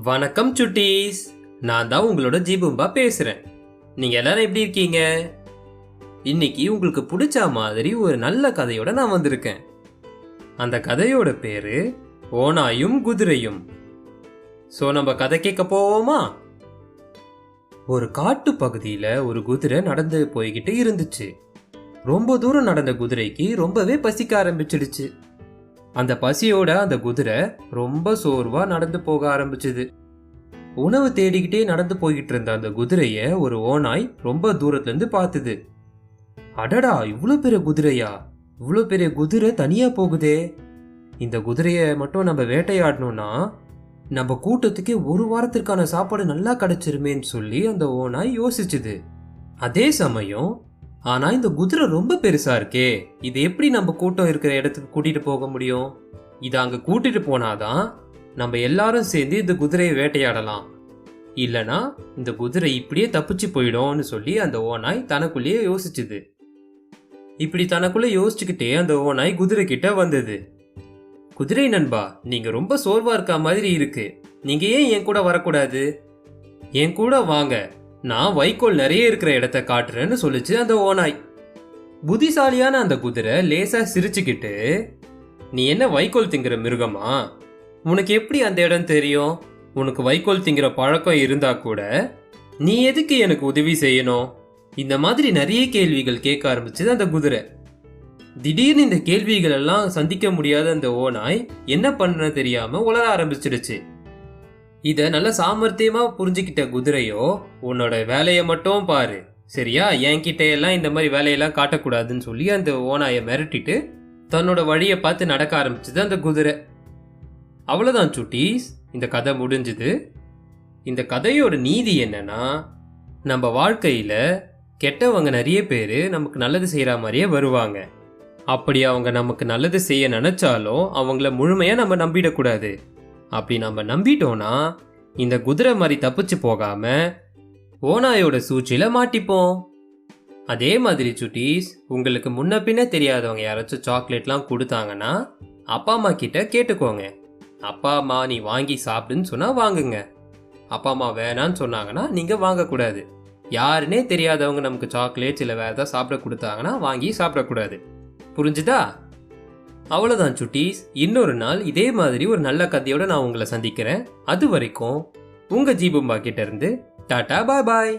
வணக்கம் சுட்டீஸ். நான் தான் உங்களோட ஜீபும்பா பேசுறேன். நீங்க எல்லாரும் எப்படி இருக்கீங்க? இன்னைக்கு உங்களுக்கு பிடிச்ச மாதிரி ஒரு நல்ல கதையோட நான் வந்திருக்கேன். அந்த கதையோட பேரு ஓநாயும் குதிரையும். சோ நம்ம கதை கேட்க போவோமா? ஒரு காட்டு பகுதியில ஒரு குதிரை நடந்து போய்கிட்டு இருந்துச்சு. ரொம்ப தூரம் நடந்த குதிரைக்கு ரொம்பவே பசிக்க ஆரம்பிச்சிடுச்சு. அந்த பசியோட அந்த குதிரை ரொம்ப சோர்வா நடந்து போக ஆரம்பிச்சது. உணவு தேடிக்கிட்டே நடந்து போய்கிட்டு இருந்த அந்த குதிரைய ஒரு ஓநாய் ரொம்ப தூரத்துல இருந்து பார்த்தது. அடடா, இவ்வளவு பெரிய குதிரையா? இவ்வளவு பெரிய குதிரை தனியா போகுதே. இந்த குதிரைய மட்டும் நம்ம வேட்டையாடணும்னா நம்ம கூட்டத்துக்கே ஒரு வாரத்திற்கான சாப்பாடு நல்லா கிடைச்சிருமேன்னு சொல்லி அந்த ஓநாய் யோசிச்சுது. அதே சமயம் ஆனா இந்த குதிரை ரொம்ப பெருசா இருக்கே, இது எப்படி நம்ம கூட்டம் இருக்கிற இடத்துக்கு கூட்டிட்டு போக முடியும்? இதை அங்க கூட்டிட்டு போனாதான் நம்ம எல்லாரும் சேர்ந்து இந்த குதிரையை வேட்டையாடலாம். இல்லனா இந்த குதிரை இப்படியே தப்பிச்சு போயிடும்னு சொல்லி அந்த ஓநாய் தனக்குள்ளேயே யோசிச்சுது. இப்படி தனக்குள்ள யோசிச்சுக்கிட்டே அந்த ஓநாய் குதிரை கிட்ட வந்தது. குதிரை நண்பா, நீங்க ரொம்ப சோர்வா இருக்க மாதிரி இருக்கு. நீங்க ஏன் என் கூட வரக்கூடாது? என் கூட வாங்க, நான் வைக்கோல் நிறைய இருக்கிற இடத்த காட்டுறேன்னு சொல்லிச்சு அந்த ஓநாய். புத்திசாலியான அந்த குதிரை லேசா சிரிச்சுக்கிட்டு, நீ என்ன வைக்கோல் திங்கிற மிருகமா? உனக்கு எப்படி அந்த இடம் தெரியும்? உனக்கு வைக்கோல் திங்கிற பழக்கம் இருந்தா கூட நீ எதுக்கு எனக்கு உதவி செய்யணும்? இந்த மாதிரி நிறைய கேள்விகள் கேட்க ஆரம்பிச்சது அந்த குதிரை. திடீர்னு இந்த கேள்விகள் எல்லாம் சந்திக்க முடியாத அந்த ஓநாய் என்ன பண்ண தெரியாம உளர ஆரம்பிச்சிடுச்சு. இத நல்ல சாமர்த்தியமா புரிஞ்சுக்கிட்ட குதிரையோ, உன்னோட வேலையை மட்டும் பாரு, சரியா? என்கிட்ட எல்லாம் இந்த மாதிரி வேலையெல்லாம் காட்டக்கூடாதுன்னு சொல்லி அந்த ஓநாயை மிரட்டிட்டு தன்னோட வழியை பார்த்து நடக்க ஆரம்பிச்சது அந்த குதிரை. அவ்வளவுதான் சுட்டீஸ், இந்த கதை முடிஞ்சுது. இந்த கதையோட நீதி என்னன்னா, நம்ம வாழ்க்கையில கெட்டவங்க நிறைய பேரு நமக்கு நல்லது செய்யற மாதிரியே வருவாங்க. அப்படி அவங்க நமக்கு நல்லது செய்ய நினைச்சாலும் அவங்கள முழுமையா நம்ம நம்பிடக்கூடாது. அப்படி நம்ம நம்பிட்டோம்னா இந்த குதிரை மாதிரி தப்பிச்சு போகாம ஓநாயோட சூழ்ச்சியில மாட்டிப்போம். அதே மாதிரி சுட்டீஸ், உங்களுக்கு முன்ன பின்ன தெரியாதவங்க யாராச்சும் சாக்லேட்லாம் கொடுத்தாங்கன்னா அப்பா அம்மா கிட்ட கேட்டுக்கோங்க. அப்பா அம்மா நீ வாங்கி சாப்பிடுன்னு சொன்னா வாங்குங்க. அப்பா அம்மா வேணான்னு சொன்னாங்கன்னா நீங்க வாங்கக்கூடாது. யாருன்னே தெரியாதவங்க நமக்கு சாக்லேட்ஸ் இல்லை வேற ஏதாவது சாப்பிட கொடுத்தாங்கன்னா வாங்கி சாப்பிடக்கூடாது. புரிஞ்சுதா? அவ்வளவுதான் சுட்டீஸ். இன்னொரு நாள் இதே மாதிரி ஒரு நல்ல கதையோட நான் உங்களை சந்திக்கிறேன். அது வரைக்கும் உங்க ஜீபும்பா கிட்ட இருந்து டாடா, பாய் பாய்.